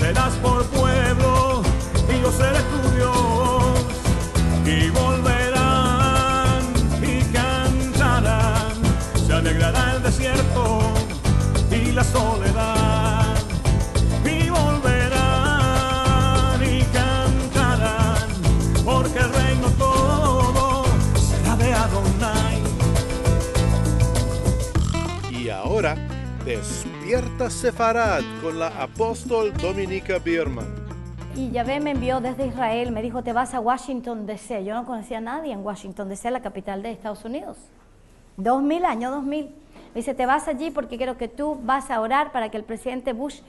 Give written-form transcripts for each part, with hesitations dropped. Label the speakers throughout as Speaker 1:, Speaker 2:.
Speaker 1: serás por pueblo y yo seré tu Dios. Y volverán y cantarán, se alegrará el desierto y la soledad. Y volverán y cantarán, porque el reino todo será de Adonai.
Speaker 2: Y ahora, despierta Sefarad con la apóstol Dominica Biermann.
Speaker 3: Y Yahvé me envió desde Israel, me dijo, te vas a Washington D.C. Yo no conocía a nadie en Washington D.C., la capital de Estados Unidos. 2000, año 2000. Me dice, te vas allí porque quiero que tú vas a orar para que el presidente Bush,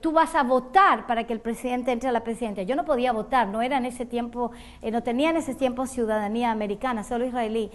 Speaker 3: tú vas a votar para que el presidente entre a la presidencia. Yo no podía votar, no era en ese tiempo, no tenía en ese tiempo ciudadanía americana, solo israelí.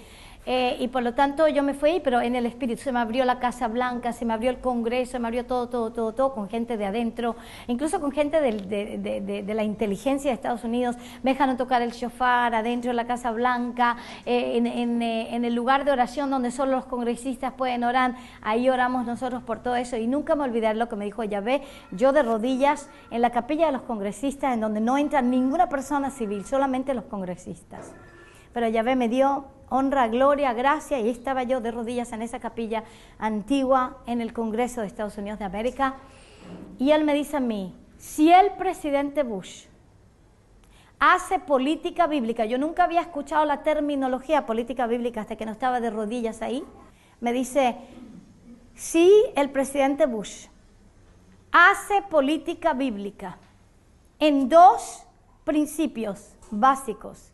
Speaker 3: Y por lo tanto yo me fui, pero en el espíritu se me abrió la Casa Blanca, se me abrió el Congreso, se me abrió todo, con gente de adentro, incluso con gente de la inteligencia de Estados Unidos. Me dejaron tocar el shofar adentro de la Casa Blanca, en el lugar de oración donde solo los congresistas pueden orar. Ahí oramos nosotros por todo eso, y nunca me olvidaré lo que me dijo Yahvé, yo de rodillas en la capilla de los congresistas, en donde no entra ninguna persona civil, solamente los congresistas. Pero Yahvé me dio honra, gloria, gracia, y estaba yo de rodillas en esa capilla antigua en el Congreso de Estados Unidos de América, y él me dice a mí, si el presidente Bush hace política bíblica, yo nunca había escuchado la terminología política bíblica hasta que no estaba de rodillas ahí, me dice, si el presidente Bush hace política bíblica en dos principios básicos,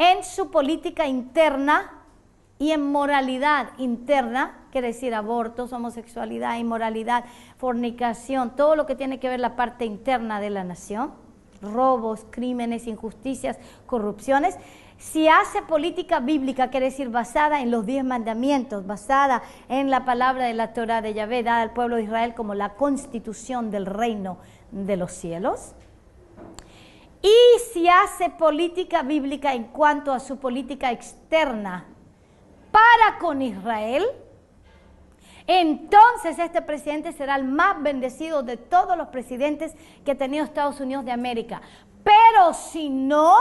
Speaker 3: en su política interna y en moralidad interna, quiere decir abortos, homosexualidad, inmoralidad, fornicación, todo lo que tiene que ver la parte interna de la nación, robos, crímenes, injusticias, corrupciones. Si hace política bíblica, quiere decir basada en los 10 mandamientos, basada en la palabra de la Torá de Yahvé, dada al pueblo de Israel como la constitución del reino de los cielos. Y si hace política bíblica en cuanto a su política externa para con Israel, entonces este presidente será el más bendecido de todos los presidentes que ha tenido Estados Unidos de América. Pero si no,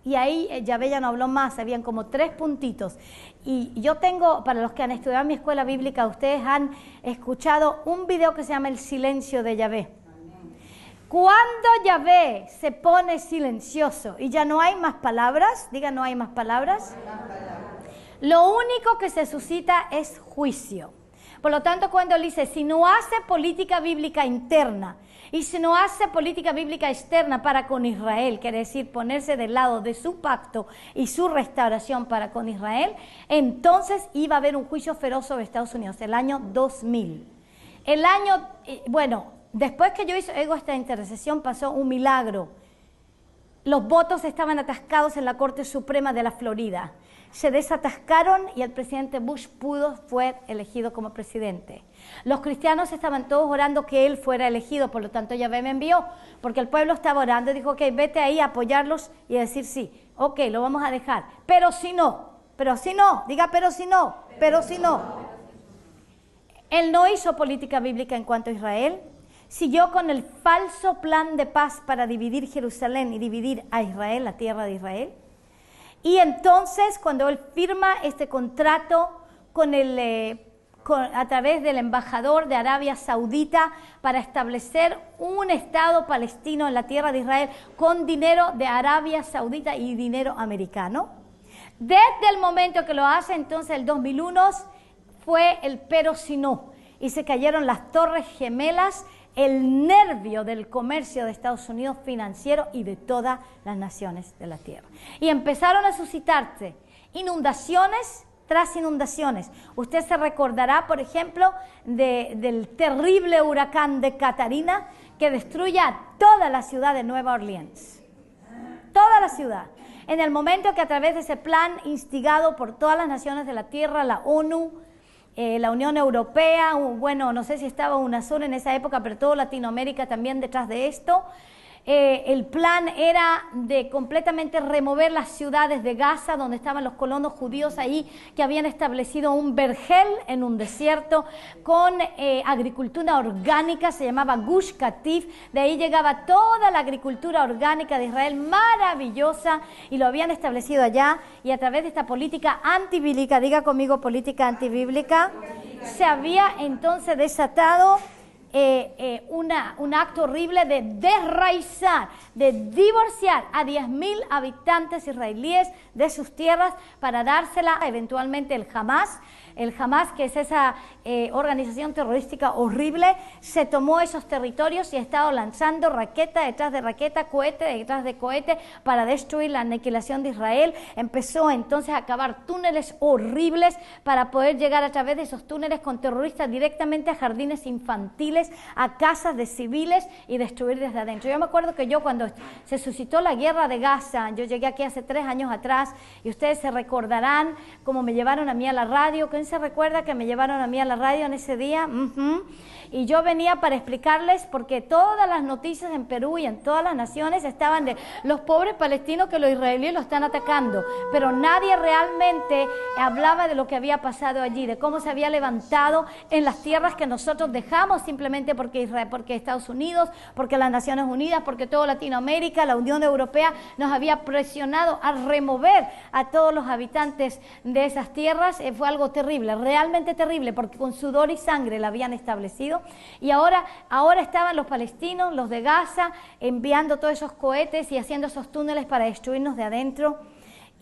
Speaker 3: y ahí Yahvé ya no habló más, habían como 3 puntitos. Y yo tengo, para los que han estudiado en mi escuela bíblica, ustedes han escuchado un video que se llama El silencio de Yahvé. Cuando Yahvé se pone silencioso y ya no hay más palabras, diga no hay más palabras, lo único que se suscita es juicio. Por lo tanto, cuando él dice, si no hace política bíblica interna y si no hace política bíblica externa para con Israel, quiere decir ponerse del lado de su pacto y su restauración para con Israel, entonces iba a haber un juicio feroz sobre Estados Unidos, el año 2000. El año, después que yo hice esta intercesión pasó un milagro. Los votos estaban atascados en la Corte Suprema de la Florida. Se desatascaron y el presidente Bush fue elegido como presidente. Los cristianos estaban todos orando que él fuera elegido, por lo tanto Yahvé me envió, porque el pueblo estaba orando y dijo, ok, vete ahí a apoyarlos y a decir sí, ok, lo vamos a dejar. Pero si no, diga pero si no. Él no hizo política bíblica en cuanto a Israel. Siguió con el falso plan de paz para dividir Jerusalén y dividir a Israel, la tierra de Israel. Y entonces, cuando él firma este contrato a través del embajador de Arabia Saudita para establecer un Estado palestino en la tierra de Israel con dinero de Arabia Saudita y dinero americano, desde el momento que lo hace, entonces el 2001 fue el pero si no, y se cayeron las Torres Gemelas, el nervio del comercio de Estados Unidos financiero y de todas las naciones de la tierra. Y empezaron a suscitarse inundaciones tras inundaciones. Usted se recordará, por ejemplo, del terrible huracán de Katrina que destruye a toda la ciudad de Nueva Orleans. Toda la ciudad. En el momento que a través de ese plan instigado por todas las naciones de la tierra, la ONU, la Unión Europea, no sé si estaba UNASUR en esa época, pero toda Latinoamérica también detrás de esto, El plan era de completamente remover las ciudades de Gaza, donde estaban los colonos judíos ahí, que habían establecido un vergel en un desierto con agricultura orgánica, se llamaba Gush Katif. De ahí llegaba toda la agricultura orgánica de Israel, maravillosa, y lo habían establecido allá. Y a través de esta política antibíblica, diga conmigo política antibíblica, se había entonces desatado un acto horrible de desraizar, de divorciar a 10.000 habitantes israelíes de sus tierras para dársela eventualmente el Hamas. El Hamas, que es esa organización terrorística horrible, se tomó esos territorios y ha estado lanzando raqueta detrás de raqueta, cohete detrás de cohete para destruir la aniquilación de Israel. Empezó entonces a cavar túneles horribles para poder llegar a través de esos túneles con terroristas directamente a jardines infantiles, a casas de civiles y destruir desde adentro. Yo me acuerdo que yo cuando se suscitó la guerra de Gaza, yo llegué aquí hace 3 años atrás y ustedes se recordarán cómo me llevaron a mí a la radio. ¿Quién se recuerda que me llevaron a mí a la radio en ese día? Y yo venía para explicarles, porque todas las noticias en Perú y en todas las naciones estaban de los pobres palestinos que los israelíes los están atacando, pero nadie realmente hablaba de lo que había pasado allí, de cómo se había levantado en las tierras que nosotros dejamos simplemente porque Israel, porque Estados Unidos, porque las Naciones Unidas, porque toda Latinoamérica, la Unión Europea nos había presionado a remover a todos los habitantes de esas tierras. Fue algo terrible, realmente terrible, porque con sudor y sangre la habían establecido. Y ahora estaban los palestinos, los de Gaza, enviando todos esos cohetes y haciendo esos túneles para destruirnos de adentro.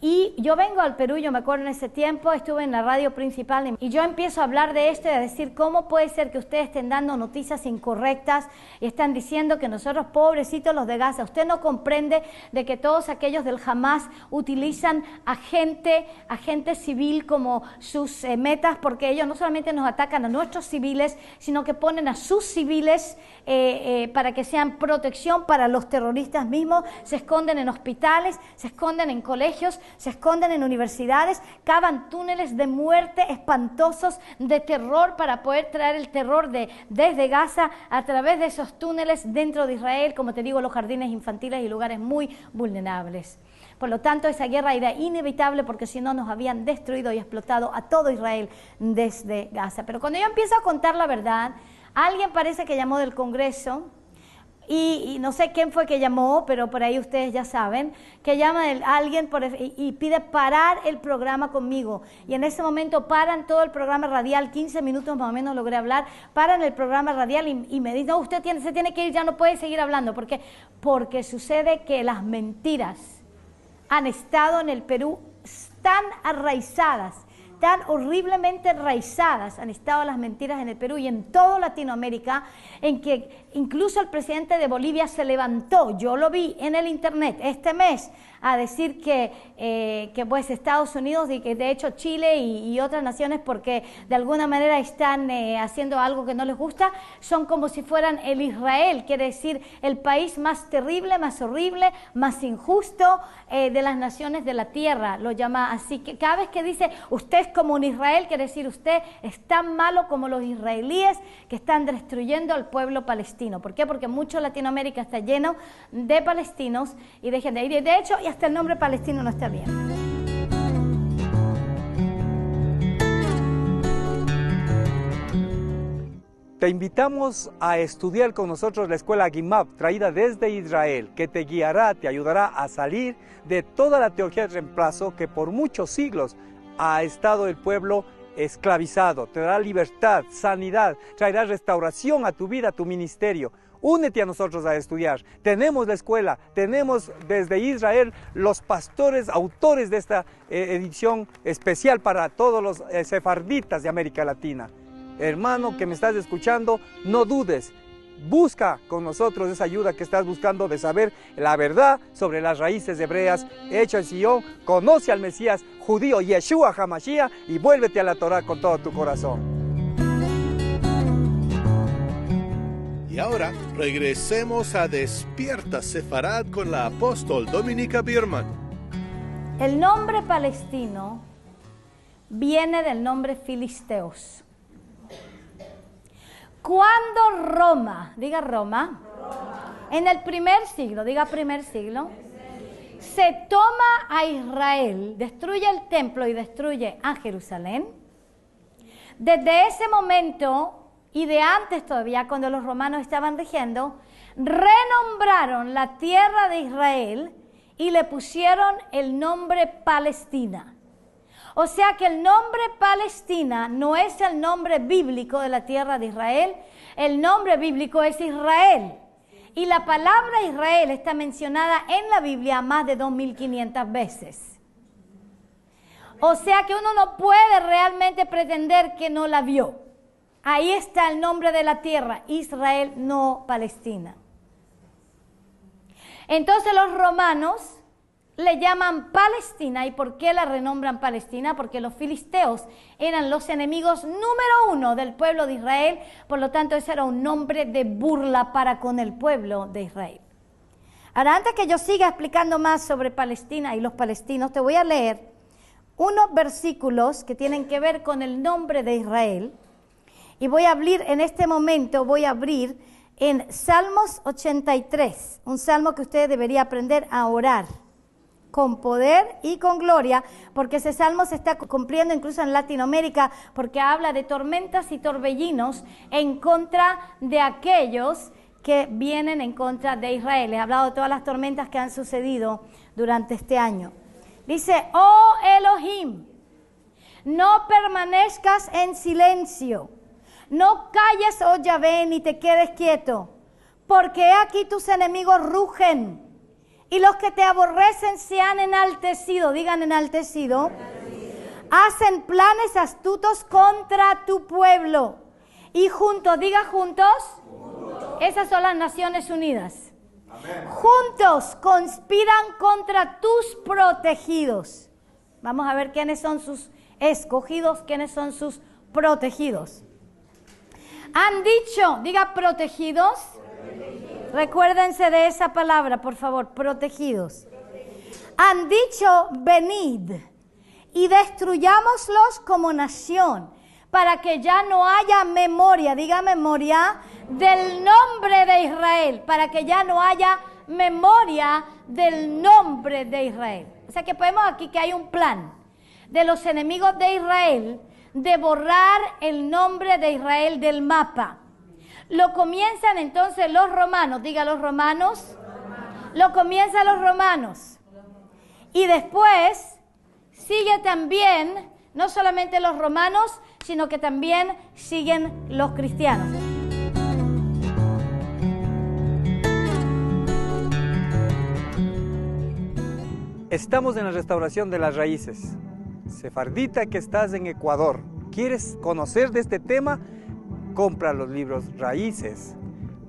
Speaker 3: Y yo vengo al Perú, yo me acuerdo en ese tiempo, estuve en la radio principal y yo empiezo a hablar de esto y a decir cómo puede ser que ustedes estén dando noticias incorrectas y están diciendo que nosotros, pobrecitos los de Gaza, usted no comprende de que todos aquellos del Hamas utilizan a gente civil como sus metas, porque ellos no solamente nos atacan a nuestros civiles, sino que ponen a sus civiles para que sean protección para los terroristas mismos. Se esconden en hospitales, se esconden en colegios, se esconden en universidades, cavan túneles de muerte espantosos, de terror, para poder traer el terror desde Gaza a través de esos túneles dentro de Israel, como te digo, los jardines infantiles y lugares muy vulnerables. Por lo tanto, esa guerra era inevitable, porque si no nos habían destruido y explotado a todo Israel desde Gaza. Pero cuando yo empiezo a contar la verdad, alguien parece que llamó del Congreso, y no sé quién fue que llamó, pero por ahí ustedes ya saben, que llama alguien y pide parar el programa conmigo. Y en ese momento paran todo el programa radial, 15 minutos más o menos logré hablar, paran el programa radial y me dicen, no, usted se tiene que ir, ya no puede seguir hablando. ¿Por qué? Porque sucede que las mentiras han estado en el Perú tan arraizadas, tan horriblemente enraizadas han estado las mentiras en el Perú y en toda Latinoamérica, en que incluso el presidente de Bolivia se levantó, yo lo vi en el internet este mes, a decir que pues Estados Unidos y que de hecho Chile y otras naciones, porque de alguna manera están haciendo algo que no les gusta, son como si fueran el Israel, quiere decir el país más terrible, más horrible, más injusto de las naciones de la tierra, lo llama así. Que cada vez que dice usted es como un Israel, quiere decir usted es tan malo como los israelíes que están destruyendo al pueblo palestino. ¿Por qué? Porque mucho Latinoamérica está lleno de palestinos y de gente. Y de hecho, y hasta el nombre palestino no está bien.
Speaker 4: Te invitamos a estudiar con nosotros la escuela Gimab, traída desde Israel, que te guiará, te ayudará a salir de toda la teología del reemplazo que por muchos siglos ha estado el pueblo esclavizado. Te dará libertad, sanidad, traerá restauración a tu vida, a tu ministerio. Únete a nosotros a estudiar. Tenemos la escuela, tenemos desde Israel los pastores, autores de esta edición especial para todos los sefarditas de América Latina. Hermano que me estás escuchando, no dudes, busca con nosotros esa ayuda que estás buscando de saber la verdad sobre las raíces hebreas, hecho en Sion. Conoce al Mesías judío, Yeshua HaMashiach, y vuélvete a la Torah con todo tu corazón.
Speaker 2: Y ahora regresemos a Despierta Sefarad con la apóstol Dominica Biermann.
Speaker 3: El nombre palestino viene del nombre filisteos. Cuando Roma, diga Roma, En el primer siglo, diga primer siglo, se toma a Israel, destruye el templo y destruye a Jerusalén. Desde ese momento y de antes todavía, cuando los romanos estaban rigiendo, renombraron la tierra de Israel y le pusieron el nombre Palestina. O sea que el nombre Palestina no es el nombre bíblico de la tierra de Israel, el nombre bíblico es Israel. Y la palabra Israel está mencionada en la Biblia más de 2500 veces. O sea que uno no puede realmente pretender que no la vio. Ahí está el nombre de la tierra, Israel, no Palestina. Entonces los romanos le llaman Palestina. ¿Y por qué la renombran Palestina? Porque los filisteos eran los enemigos número 1 del pueblo de Israel. Por lo tanto, ese era un nombre de burla para con el pueblo de Israel. Ahora, antes que yo siga explicando más sobre Palestina y los palestinos, te voy a leer unos versículos que tienen que ver con el nombre de Israel. Y voy a abrir en este momento, en Salmos 83, un salmo que usted debería aprender a orar con poder y con gloria, porque ese salmo se está cumpliendo incluso en Latinoamérica, porque habla de tormentas y torbellinos en contra de aquellos que vienen en contra de Israel. He hablado de todas las tormentas que han sucedido durante este año. Dice, oh Elohim, no permanezcas en silencio, no calles, oh Yahvé, ni te quedes quieto, porque he aquí tus enemigos rugen, y los que te aborrecen se han enaltecido, digan enaltecido, hacen planes astutos contra tu pueblo. Y juntos, diga juntos, esas son las Naciones Unidas. Amén. Juntos conspiran contra tus protegidos. Vamos a ver quiénes son sus escogidos, quiénes son sus protegidos. Han dicho, diga protegidos. Recuérdense de esa palabra, por favor, protegidos. Han dicho, venid y destruyámoslos como nación, para que ya no haya memoria, diga memoria, del nombre de Israel, para que ya no haya memoria del nombre de Israel. O sea que podemos aquí que hay un plan de los enemigos de Israel de borrar el nombre de Israel del mapa. Lo comienzan entonces los romanos, diga los romanos, lo comienzan los romanos. Y después sigue también, no solamente los romanos, sino que también siguen los cristianos.
Speaker 4: Estamos en la restauración de las raíces. Sefardita que estás en Ecuador, ¿quieres conocer de este tema? Compra los libros Raíces,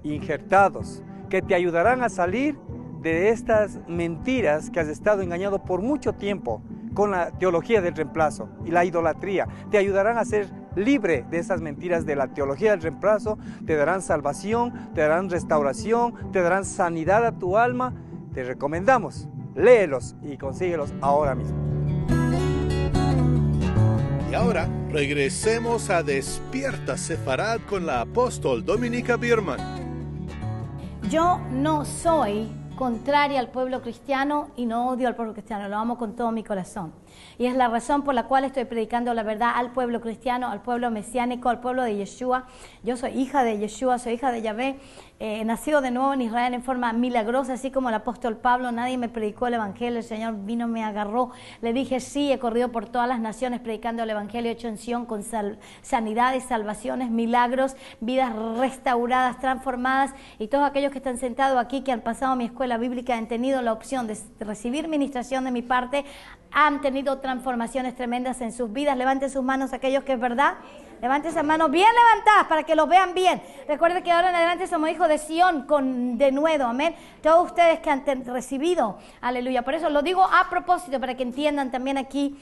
Speaker 4: injertados, que te ayudarán a salir de estas mentiras que has estado engañado por mucho tiempo con la teología del reemplazo y la idolatría. Te ayudarán a ser libre de esas mentiras de la teología del reemplazo, te darán salvación, te darán restauración, te darán sanidad a tu alma. Te recomendamos, léelos y consíguelos ahora mismo.
Speaker 2: Y ahora regresemos a Despierta Sefarad con la apóstol Dominica Biermann.
Speaker 3: Yo no soy contraria al pueblo cristiano y no odio al pueblo cristiano, lo amo con todo mi corazón. Y es la razón por la cual estoy predicando la verdad al pueblo cristiano, al pueblo mesiánico, al pueblo de Yeshua. Yo soy hija de Yeshua, soy hija de Yahvé, nacido de nuevo en Israel en forma milagrosa, así como el apóstol Pablo. Nadie me predicó el evangelio, el Señor vino, me agarró, le dije sí, he corrido por todas las naciones predicando el evangelio hecho en Sion con sanidades, salvaciones, milagros, vidas restauradas, transformadas, y todos aquellos que están sentados aquí, que han pasado mi escuela bíblica, han tenido la opción de recibir ministración de mi parte, han tenido transformaciones tremendas en sus vidas. Levanten sus manos aquellos que es verdad. Levanten esas manos bien levantadas para que los vean bien. Recuerden que ahora en adelante somos hijos de Sion con denuedo, amén. Todos ustedes que han recibido, aleluya. Por eso lo digo a propósito, para que entiendan también aquí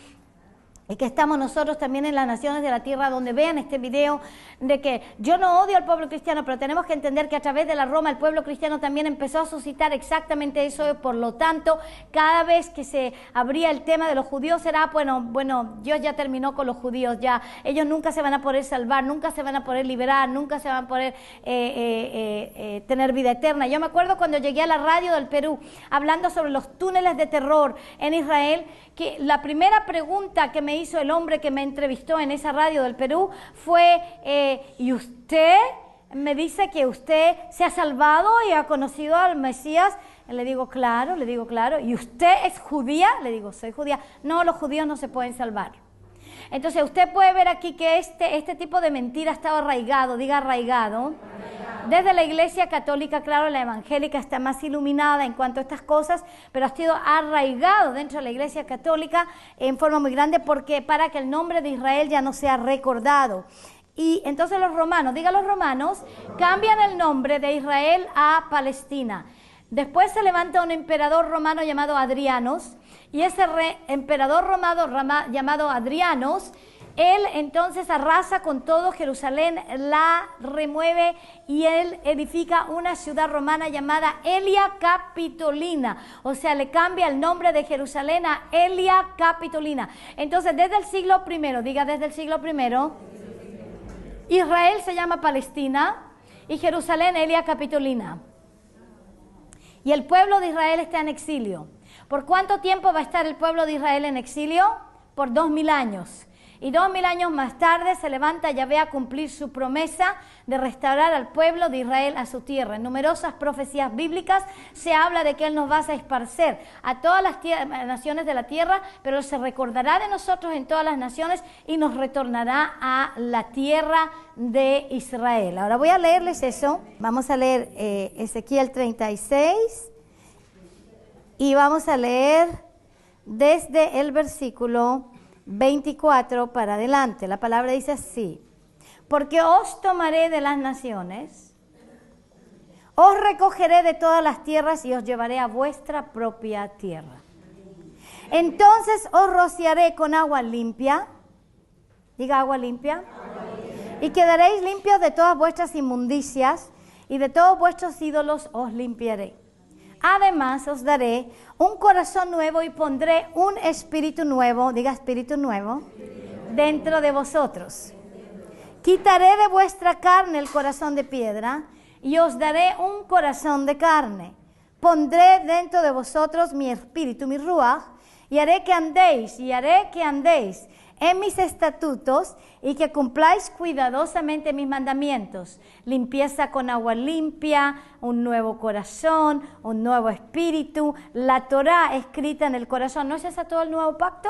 Speaker 3: y que estamos nosotros también en las naciones de la tierra donde vean este video, de que yo no odio al pueblo cristiano, pero tenemos que entender que a través de la Roma el pueblo cristiano también empezó a suscitar exactamente eso. Por lo tanto, cada vez que se abría el tema de los judíos era, bueno, Dios ya terminó con los judíos, ya ellos nunca se van a poder salvar, nunca se van a poder liberar, nunca se van a poder tener vida eterna. Yo me acuerdo cuando llegué a la radio del Perú, hablando sobre los túneles de terror en Israel, que la primera pregunta que me hizo el hombre que me entrevistó en esa radio del Perú fue, ¿y usted me dice que usted se ha salvado y ha conocido al Mesías? Le digo, claro. ¿Y usted es judía? Le digo, soy judía. No, los judíos no se pueden salvar. Entonces usted puede ver aquí que este tipo de mentira ha estado arraigado, diga arraigado. Desde la Iglesia Católica, claro, la evangélica está más iluminada en cuanto a estas cosas, pero ha sido arraigado dentro de la Iglesia Católica en forma muy grande, porque para que el nombre de Israel ya no sea recordado. Y entonces los romanos, cambian el nombre de Israel a Palestina. Después se levanta un emperador romano llamado Adrianos, y ese emperador romano llamado Adrianos, él entonces arrasa con todo Jerusalén, la remueve y él edifica una ciudad romana llamada Aelia Capitolina. O sea, le cambia el nombre de Jerusalén a Aelia Capitolina. Entonces, desde el siglo I, desde el siglo I, Israel se llama Palestina y Jerusalén Aelia Capitolina. Y el pueblo de Israel está en exilio. ¿Por cuánto tiempo va a estar el pueblo de Israel en exilio? Por 2000 años. Y 2000 años más tarde se levanta Yahvé a cumplir su promesa de restaurar al pueblo de Israel a su tierra. En numerosas profecías bíblicas se habla de que Él nos va a esparcer a todas las naciones de la tierra, pero Él se recordará de nosotros en todas las naciones y nos retornará a la tierra de Israel. Ahora voy a leerles eso. Vamos a leer Ezequiel 36 y vamos a leer desde el versículo 24 para adelante. La palabra dice así: porque os tomaré de las naciones, os recogeré de todas las tierras y os llevaré a vuestra propia tierra. Entonces os rociaré con agua limpia, diga agua limpia, y quedaréis limpios de todas vuestras inmundicias, y de todos vuestros ídolos os limpiaré. Además os daré un corazón nuevo y pondré un espíritu nuevo, diga espíritu nuevo, dentro de vosotros. Quitaré de vuestra carne el corazón de piedra y os daré un corazón de carne. Pondré dentro de vosotros mi espíritu, mi ruaj, y haré que andéis en mis estatutos y que cumpláis cuidadosamente mis mandamientos. Limpieza con agua limpia, un nuevo corazón, un nuevo espíritu, la Torá escrita en el corazón. ¿No es ese todo el nuevo pacto?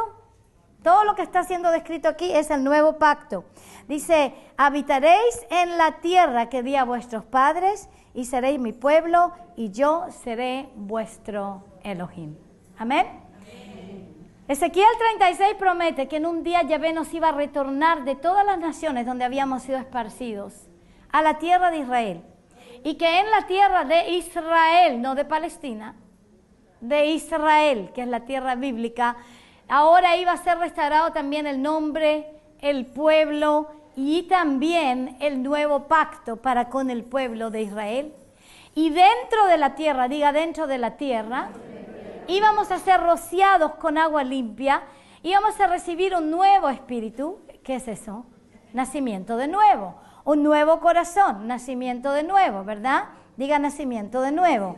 Speaker 3: Todo lo que está siendo descrito aquí es el nuevo pacto. Dice, habitaréis en la tierra que di a vuestros padres y seréis mi pueblo y yo seré vuestro Elohim. Amén. Ezequiel 36 promete que en un día Yahvé nos iba a retornar de todas las naciones donde habíamos sido esparcidos a la tierra de Israel. Y que en la tierra de Israel, no de Palestina, de Israel, que es la tierra bíblica, ahora iba a ser restaurado también el nombre, el pueblo y también el nuevo pacto para con el pueblo de Israel. Y dentro de la tierra, diga dentro de la tierra, íbamos a ser rociados con agua limpia, íbamos a recibir un nuevo espíritu. ¿Qué es eso? Nacimiento de nuevo. Un nuevo corazón, nacimiento de nuevo, ¿verdad? Diga nacimiento de nuevo.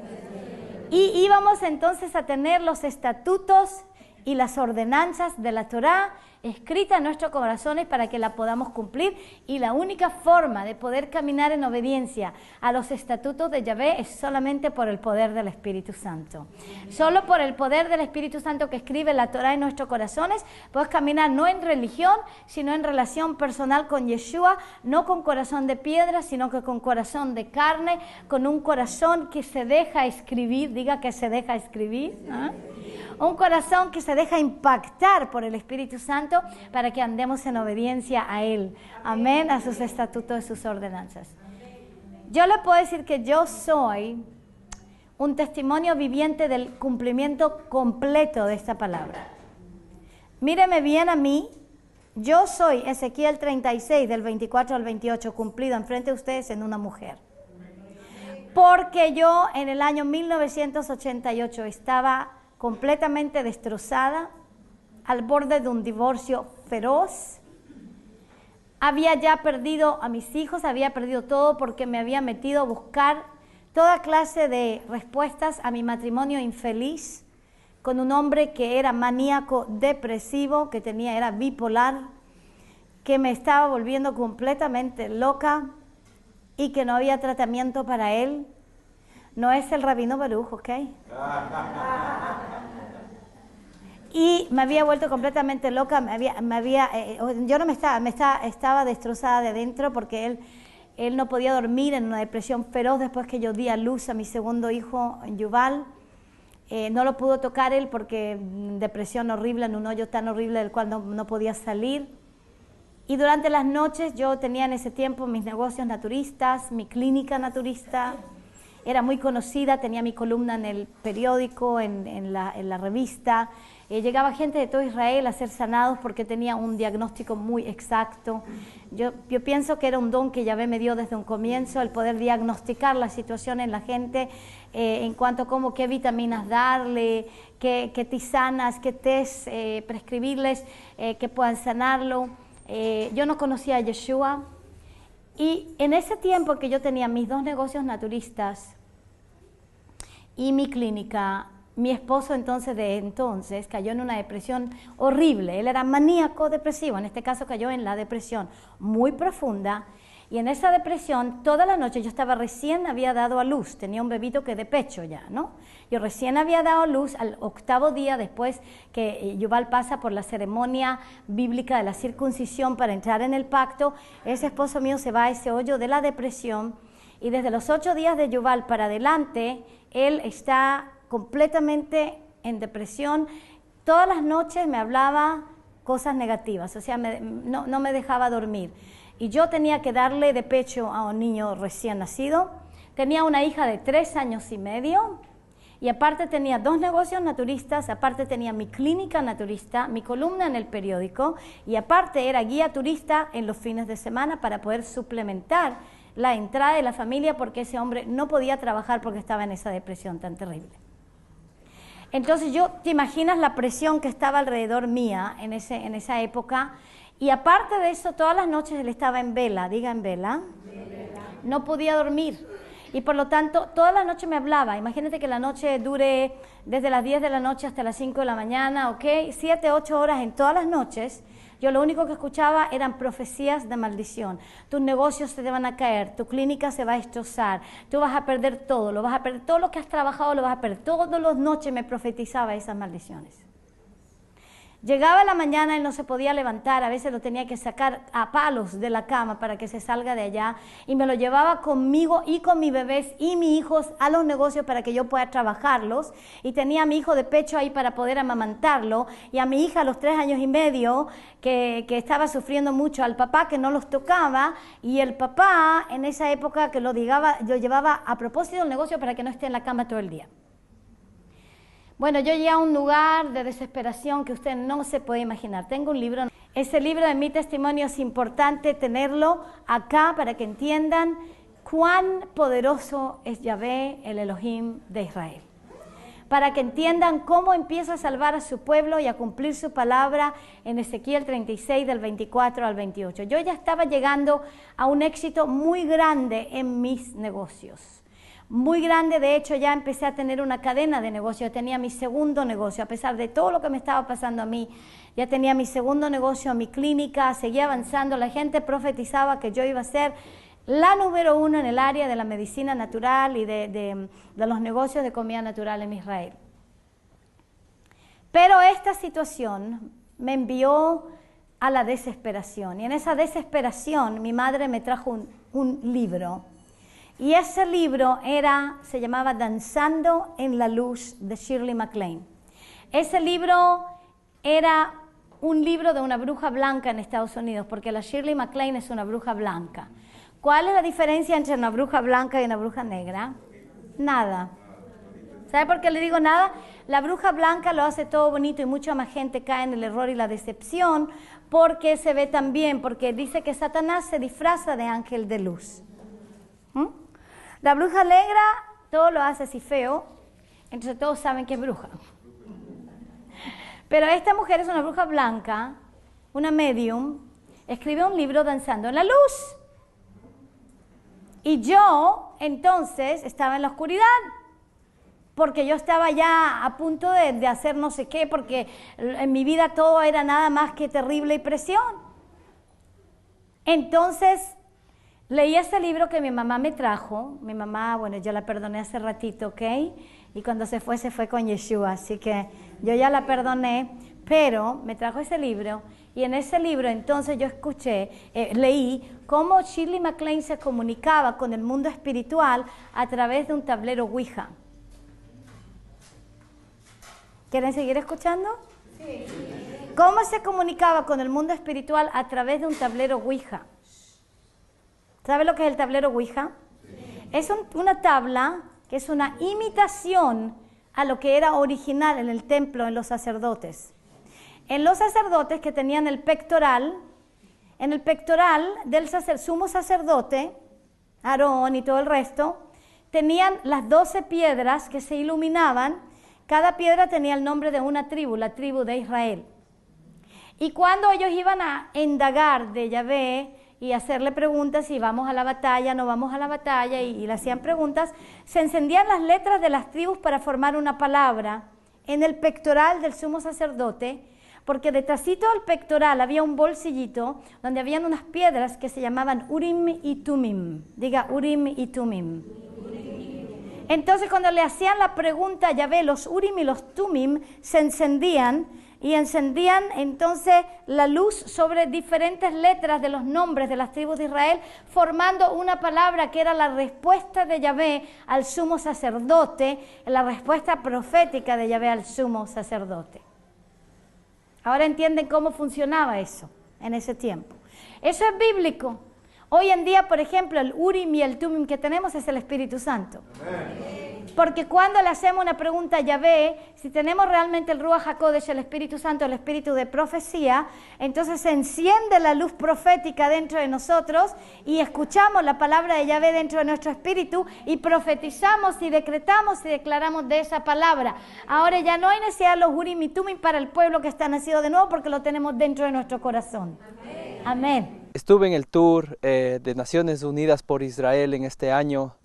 Speaker 3: Y íbamos entonces a tener los estatutos y las ordenanzas de la Torá escrita en nuestros corazones para que la podamos cumplir, y la única forma de poder caminar en obediencia a los estatutos de Yahvé es solamente por el poder del Espíritu Santo. Solo por el poder del Espíritu Santo que escribe la Torá en nuestros corazones puedes caminar no en religión, sino en relación personal con Yeshua, no con corazón de piedra, sino que con corazón de carne, con un corazón que se deja escribir, diga que se deja escribir, un corazón que se deja impactar por el Espíritu Santo para que andemos en obediencia a Él. Amén, a sus estatutos y sus ordenanzas. Yo le puedo decir que yo soy un testimonio viviente del cumplimiento completo de esta palabra. Míreme bien a mí, Yo soy Ezequiel 36, del 24 al 28, cumplido enfrente de ustedes en una mujer. Porque yo en el año 1988 estaba completamente destrozada, al borde de un divorcio feroz. Había ya perdido a mis hijos, había perdido todo porque me había metido a buscar toda clase de respuestas a mi matrimonio infeliz con un hombre que era maníaco depresivo, que era bipolar, que me estaba volviendo completamente loca y que no había tratamiento para él. No es el Rabino Baruch, ¿ok? Y me había vuelto completamente loca, yo no estaba destrozada de dentro porque él no podía dormir en una depresión feroz después que yo di a luz a mi segundo hijo, Yuval. No lo pudo tocar él porque depresión horrible, en un hoyo tan horrible del cual no podía salir. Y durante las noches yo tenía en ese tiempo mis negocios naturistas, mi clínica naturista, era muy conocida, tenía mi columna en el periódico, en la revista. Llegaba gente de todo Israel a ser sanados porque tenía un diagnóstico muy exacto. Yo pienso que era un don que Yahvé me dio desde un comienzo, el poder diagnosticar la situación en la gente en cuanto a qué vitaminas darle, qué tisanas, qué tés prescribirles que puedan sanarlo. Yo no conocía a Yeshua y en ese tiempo que yo tenía mis dos negocios naturistas y mi clínica, mi esposo entonces cayó en una depresión horrible. Él era maníaco depresivo, en este caso cayó en la depresión muy profunda. Y en esa depresión, toda la noche yo había dado a luz, tenía un bebito que de pecho ya, ¿no? Yo recién había dado a luz al 8º día después que Yuval pasa por la ceremonia bíblica de la circuncisión para entrar en el pacto. Ese esposo mío se va a ese hoyo de la depresión y desde los 8 días de Yuval para adelante, él está completamente en depresión. Todas las noches me hablaba cosas negativas, o sea, no me dejaba dormir. Y yo tenía que darle de pecho a un niño recién nacido. Tenía una hija de 3 años y medio y aparte tenía 2 negocios naturistas, aparte tenía mi clínica naturista, mi columna en el periódico y aparte era guía turista en los fines de semana para poder suplementar la entrada de la familia porque ese hombre no podía trabajar porque estaba en esa depresión tan terrible. Entonces te imaginas la presión que estaba alrededor mía en esa época. Y aparte de eso, todas las noches él estaba en vela, diga en vela, no podía dormir. Y por lo tanto, todas las noches me hablaba. Imagínate que la noche dure desde las 10 de la noche hasta las 5 de la mañana, ¿ok? 7, 8 horas en todas las noches. Yo lo único que escuchaba eran profecías de maldición. Tus negocios se te van a caer, tu clínica se va a destrozar, tú vas a perder todo, lo vas a perder, todo lo que has trabajado lo vas a perder. Todas las noches me profetizaba esas maldiciones. Llegaba la mañana, él no se podía levantar, a veces lo tenía que sacar a palos de la cama para que se salga de allá y me lo llevaba conmigo y con mis bebés y mis hijos a los negocios para que yo pueda trabajarlos y tenía a mi hijo de pecho ahí para poder amamantarlo y a mi hija a los 3 años y medio que estaba sufriendo mucho, al papá que no los tocaba y el papá en esa época que lo llevaba a propósito del negocio para que no esté en la cama todo el día. Bueno, yo llegué a un lugar de desesperación que usted no se puede imaginar. Tengo un libro, ese libro de mi testimonio es importante tenerlo acá para que entiendan cuán poderoso es Yahvé, el Elohim de Israel. Para que entiendan cómo empieza a salvar a su pueblo y a cumplir su palabra en Ezequiel 36 del 24 al 28. Yo ya estaba llegando a un éxito muy grande en mis negocios. Muy grande, de hecho ya empecé a tener una cadena de negocios, tenía mi segundo negocio, a pesar de todo lo que me estaba pasando a mí, ya tenía mi segundo negocio, mi clínica, seguía avanzando, la gente profetizaba que yo iba a ser la número 1 en el área de la medicina natural y de los negocios de comida natural en Israel. Pero esta situación me envió a la desesperación y en esa desesperación mi madre me trajo un libro. Y ese libro se llamaba Danzando en la Luz de Shirley MacLaine. Ese libro era un libro de una bruja blanca en Estados Unidos, porque la Shirley MacLaine es una bruja blanca. ¿Cuál es la diferencia entre una bruja blanca y una bruja negra? Nada. ¿Sabe por qué le digo nada? La bruja blanca lo hace todo bonito y mucha más gente cae en el error y la decepción porque se ve tan bien, porque dice que Satanás se disfraza de ángel de luz. La bruja negra todo lo hace así feo, entonces todos saben que es bruja. Pero esta mujer es una bruja blanca, una medium, escribe un libro danzando en la luz. Y yo entonces estaba en la oscuridad, porque yo estaba ya a punto de hacer no sé qué, porque en mi vida todo era nada más que terrible y presión. Entonces leí ese libro que mi mamá me trajo. Mi mamá, bueno, yo la perdoné hace ratito, ¿ok? Y cuando se fue con Yeshua, así que yo ya la perdoné, pero me trajo ese libro. Y en ese libro entonces yo leí cómo Shirley MacLaine se comunicaba con el mundo espiritual a través de un tablero Ouija. ¿Quieren seguir escuchando? Sí. ¿Cómo se comunicaba con el mundo espiritual a través de un tablero Ouija? ¿Sabe lo que es el tablero Ouija? Sí. Es una tabla que es una imitación a lo que era original en el templo, en los sacerdotes. En los sacerdotes que tenían el pectoral, en el pectoral del sumo sacerdote, Aarón y todo el resto, tenían las 12 piedras que se iluminaban. Cada piedra tenía el nombre de una tribu, la tribu de Israel. Y cuando ellos iban a indagar de Yahvé y hacerle preguntas si vamos a la batalla, no vamos a la batalla, y le hacían preguntas, se encendían las letras de las tribus para formar una palabra en el pectoral del sumo sacerdote, porque detrásito del pectoral había un bolsillito donde habían unas piedras que se llamaban Urim y Tumim. Diga Urim y Tumim. Entonces cuando le hacían la pregunta a Yahvé, los Urim y los Tumim se encendían, y encendían entonces la luz sobre diferentes letras de los nombres de las tribus de Israel, formando una palabra que era la respuesta de Yahvé al sumo sacerdote, la respuesta profética de Yahvé al sumo sacerdote. Ahora entienden cómo funcionaba eso en ese tiempo. Eso es bíblico. Hoy en día, por ejemplo, el Urim y el Tumim que tenemos es el Espíritu Santo. Amén. Porque cuando le hacemos una pregunta a Yahvé, si tenemos realmente el Ruach HaKodesh, el Espíritu Santo, el Espíritu de profecía, entonces se enciende la luz profética dentro de nosotros y escuchamos la palabra de Yahvé dentro de nuestro espíritu y profetizamos y decretamos y declaramos de esa palabra. Ahora ya no hay necesidad de los Urim y Tumim para el pueblo que está nacido de nuevo, porque lo tenemos dentro de nuestro corazón. Amén. Amén.
Speaker 5: Estuve en el tour de Naciones Unidas por Israel en este año.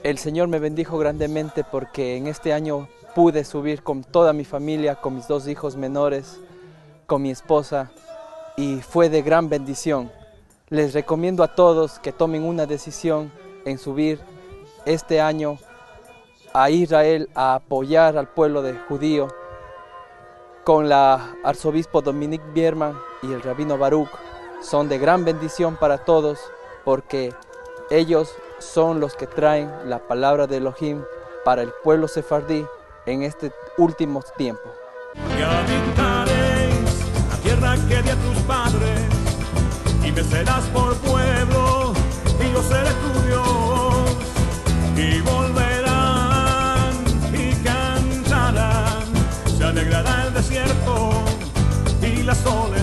Speaker 5: El Señor me bendijo grandemente porque en este año pude subir con toda mi familia, con mis 2 hijos menores, con mi esposa, y fue de gran bendición. Les recomiendo a todos que tomen una decisión en subir este año a Israel a apoyar al pueblo judío con la arzobispo Dominique Bierman y el rabino Baruch. Son de gran bendición para todos porque ellos son los que traen la palabra de Elohim para el pueblo sefardí en este último tiempo.
Speaker 1: Y habitaréis la tierra que di a tus padres, y me serás por pueblo, y yo seré tu Dios. Y volverán y cantarán, se alegrará el desierto y la soledad.